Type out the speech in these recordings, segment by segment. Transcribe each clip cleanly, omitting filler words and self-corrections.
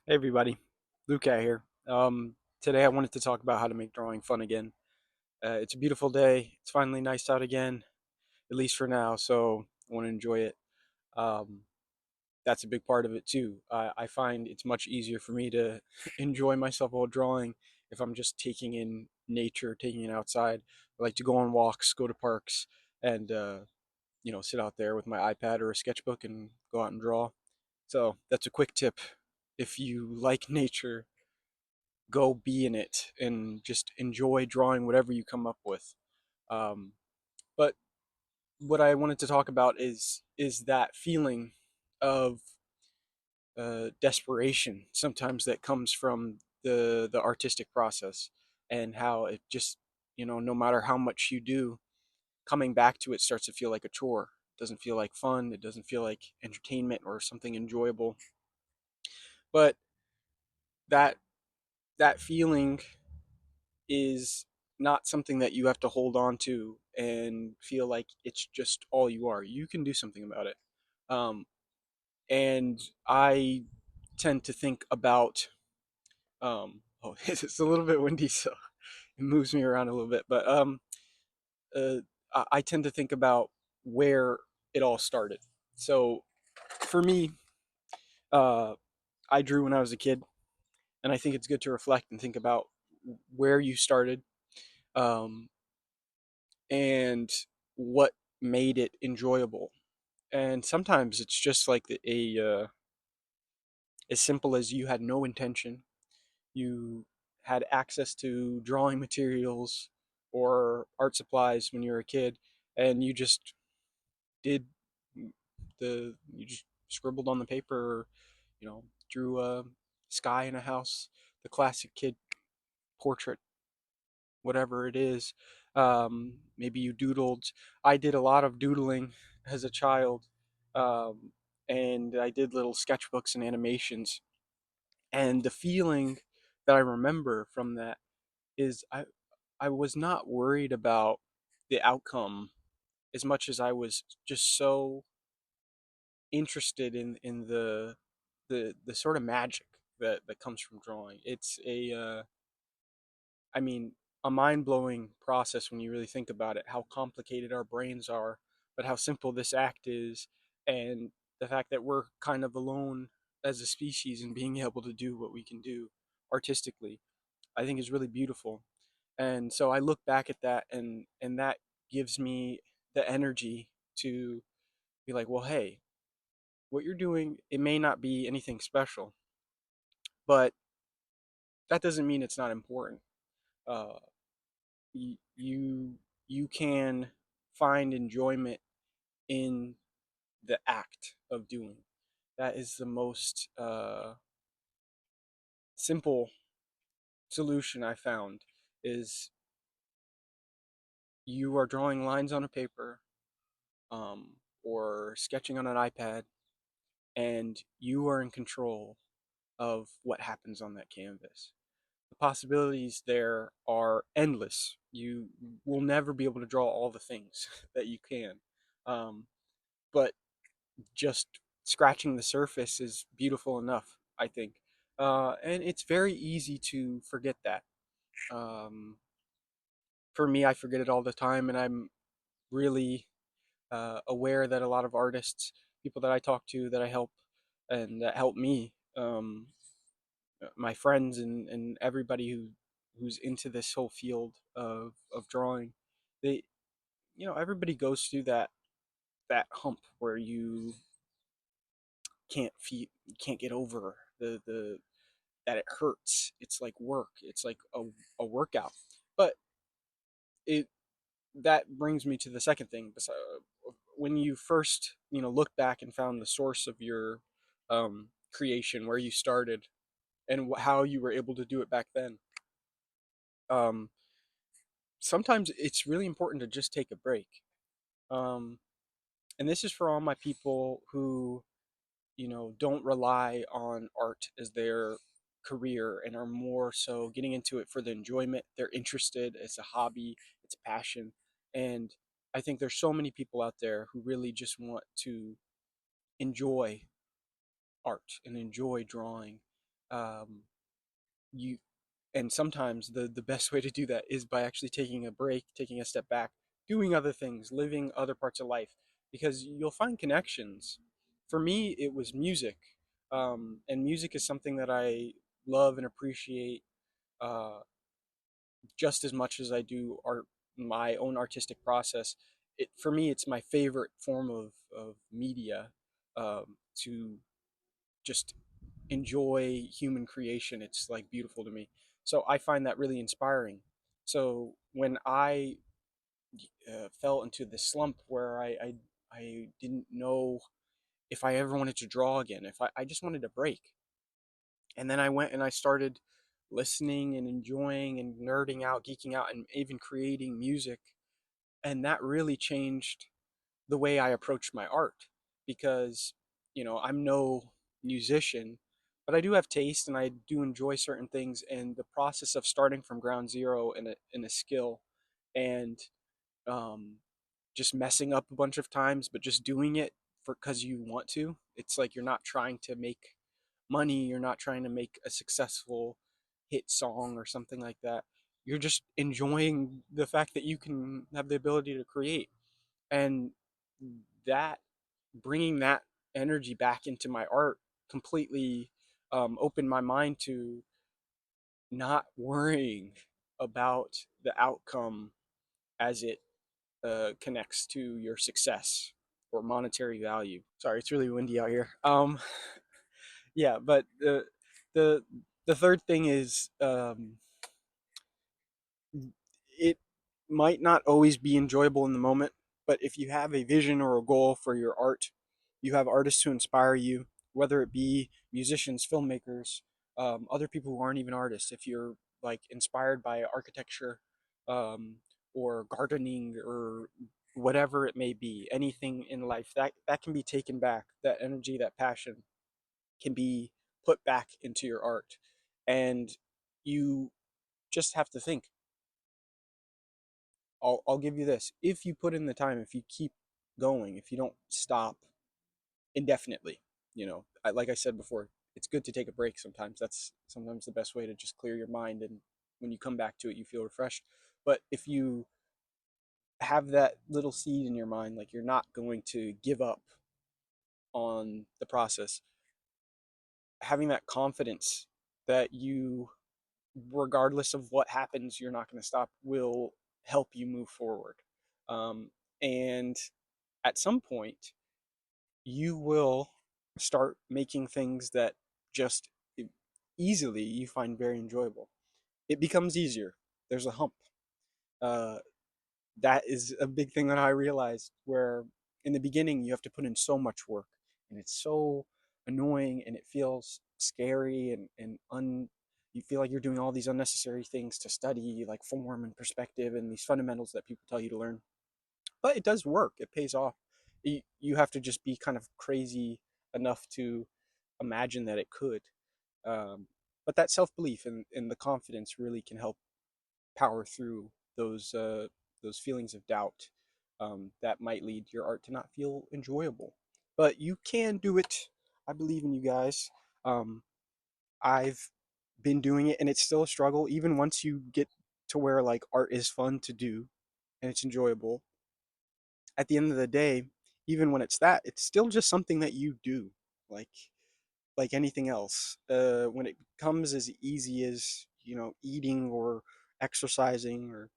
Hey everybody, Luke out here. Today I wanted to talk about how to make drawing fun again. It's a beautiful day. It's finally nice out again, at least for now. So I want to enjoy it. Um, that's a big part of it too. I find it's much easier for me to enjoy myself while drawing if I'm just taking in nature, taking it outside. I like to go on walks, go to parks, and sit out there with my iPad or a sketchbook and go out and draw. So that's a quick tip. If you like nature, go be in it and just enjoy drawing whatever you come up with. Um, but what I wanted to talk about is that feeling of desperation sometimes that comes from the artistic process, and how it just, no matter how much you do, coming back to it starts to feel like a chore. It doesn't feel like fun. It doesn't feel like entertainment or something enjoyable. But that that feeling is not something that you have to hold on to and feel like it's just all you are. You can do something about it. Um, and I tend to think about, oh, it's a little bit windy, so it moves me around a little bit. But uh, I tend to think about where it all started. So for me, uh, I drew when I was a kid, and I think it's good to reflect and think about where you started, um, and what made it enjoyable. And sometimes it's just like as simple as you had no intention. You had access to drawing materials or art supplies when you were a kid, and you just did you just scribbled on the paper, or, drew a sky in a house, the classic kid portrait, whatever it is. Maybe you doodled. I did a lot of doodling as a child, um, and I did little sketchbooks and animations. And the feeling that I remember from that is I was not worried about the outcome as much as I was just so interested in the sort of magic that comes from drawing. It's I mean, a mind blowing process when you really think about it, how complicated our brains are, but how simple this act is, and the fact that we're kind of alone as a species in being able to do what we can do artistically, I think is really beautiful. And so I look back at that, and that gives me the energy to be like, well, hey, what you're doing, it may not be anything special, but that doesn't mean it's not important. Uh, you you can find enjoyment in the act of doing. That is the most simple solution I found. Is you are drawing lines on a paper, um, or sketching on an iPad, and you are in control of what happens on that canvas. The possibilities there are endless. You will never be able to draw all the things that you can. Um, but just scratching the surface is beautiful enough, I think. And it's very easy to forget that. Um, for me, I forget it all the time, and I'm really aware that a lot of artists, people that I talk to, that I help, and that help me, my friends and everybody who's into this whole field of drawing, they, everybody goes through that hump where you can't get over the that it hurts. It's like work. It's like a workout. But it that brings me to the second thing. When you first, look back and found the source of your creation, where you started, and how you were able to do it back then. Um, Sometimes it's really important to just take a break. Um, and this is for all my people who, don't rely on art as their career and are more so getting into it for the enjoyment. They're interested. It's a hobby. It's a passion. And I think there's so many people out there who really just want to enjoy art and enjoy drawing. um, you and sometimes the best way to do that is by actually taking a break, taking a step back, doing other things, living other parts of life, because you'll find connections. For me, it was music, and music is something that I love and appreciate uh, just as much as I do art, my own artistic process. For me, it's my favorite form of media, to just enjoy human creation. It's like beautiful to me. So I find that really inspiring. So when I fell into this slump where I didn't know if I ever wanted to draw again, if I just wanted a break. And then I went and I started listening and enjoying and nerding out, geeking out, and even creating music. And that really changed the way I approach my art, because, I'm no musician, but I do have taste and I do enjoy certain things. And the process of starting from ground zero in a skill, and um, just messing up a bunch of times, but just doing it for because you want to. It's like you're not trying to make money, you're not trying to make a successful hit song or something like that. You're just enjoying the fact that you can have the ability to create. And that bringing that energy back into my art completely opened my mind to not worrying about the outcome as it connects to your success or monetary value. Sorry, it's really windy out here. Yeah, but the the third thing is, it might not always be enjoyable in the moment, but if you have a vision or a goal for your art, you have artists who inspire you, whether it be musicians, filmmakers, other people who aren't even artists. If you're like inspired by architecture, um, or gardening, or whatever it may be, anything in life that can be taken back. That energy, that passion, can be put back into your art, and you just have to think, I'll give you this. If you put in the time, if you keep going, if you don't stop indefinitely, like I said before, it's good to take a break sometimes. That's sometimes the best way to just clear your mind. And when you come back to it, you feel refreshed. But if you have that little seed in your mind, like you're not going to give up on the process, having that confidence that you, regardless of what happens, you're not going to stop, will help you move forward. And at some point, you will start making things that just easily you find very enjoyable. It becomes easier. There's a hump. Uh, that is a big thing that I realized, where in the beginning you have to put in so much work, and it's so annoying, and it feels scary, and you feel like you're doing all these unnecessary things to study, like form and perspective and these fundamentals that people tell you to learn. But it does work. It pays off. You have to just be kind of crazy enough to imagine that it could. Um, but that self belief and the confidence really can help power through those feelings of doubt, that might lead your art to not feel enjoyable. But you can do it. I believe in you guys. Um, I've been doing it, and it's still a struggle. Even once you get to where like art is fun to do and it's enjoyable, at the end of the day, even when it's that, it's still just something that you do, like like anything else. When it becomes as easy as, eating or exercising, or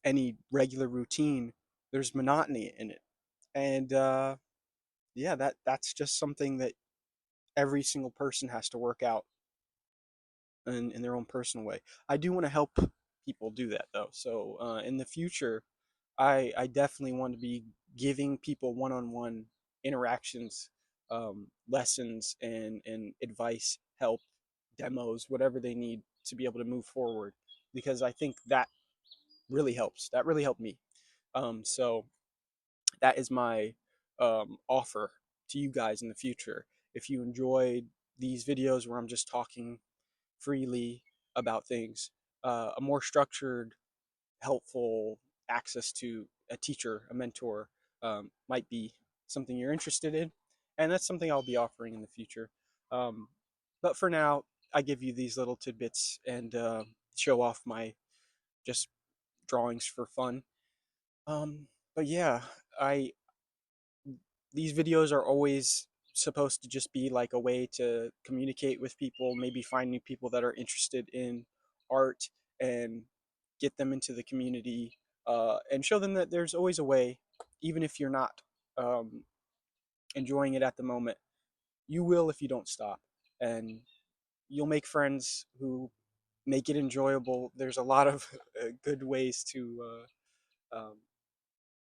any regular routine, there's monotony in it. And yeah, that's just something that every single person has to work out in their own personal way. I do want to help people do that though. So in the future, I definitely want to be giving people one-on-one interactions, lessons, and advice, help, demos, whatever they need to be able to move forward. Because I think that really helps. That really helped me. So that is my offer to you guys in the future. If you enjoyed these videos where I'm just talking freely about things, a more structured, helpful access to a teacher, a mentor, might be something you're interested in. And that's something I'll be offering in the future. Um, But for now, I give you these little tidbits and show off my just drawings for fun. But yeah, I these videos are always supposed to just be like a way to communicate with people, maybe find new people that are interested in art and get them into the community, and show them that there's always a way, even if you're not um, enjoying it at the moment. You will if you don't stop, and you'll make friends who make it enjoyable. There's a lot of good ways to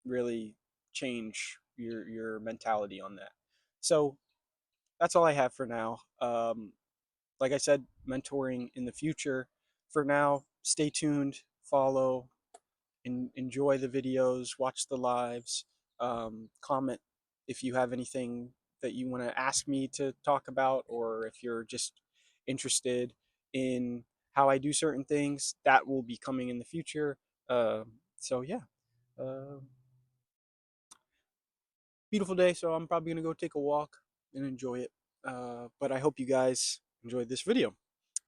really change your mentality on that. So that's all I have for now. Like I said, mentoring in the future. For now, stay tuned, follow, enjoy the videos, watch the lives, comment if you have anything that you want to ask me to talk about, or if you're just interested in how I do certain things. That will be coming in the future. So yeah, uh, beautiful day. So I'm probably gonna go take a walk and enjoy it. But I hope you guys enjoyed this video,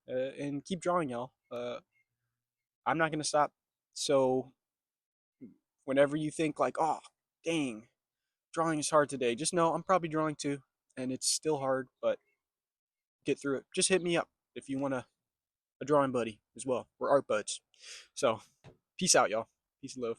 and keep drawing, y'all. I'm not gonna stop. So whenever you think like, oh, dang, drawing is hard today, just know I'm probably drawing too, and it's still hard, but get through it. Just hit me up if you want a drawing buddy as well. We're art buds. So peace out, y'all. Peace and love.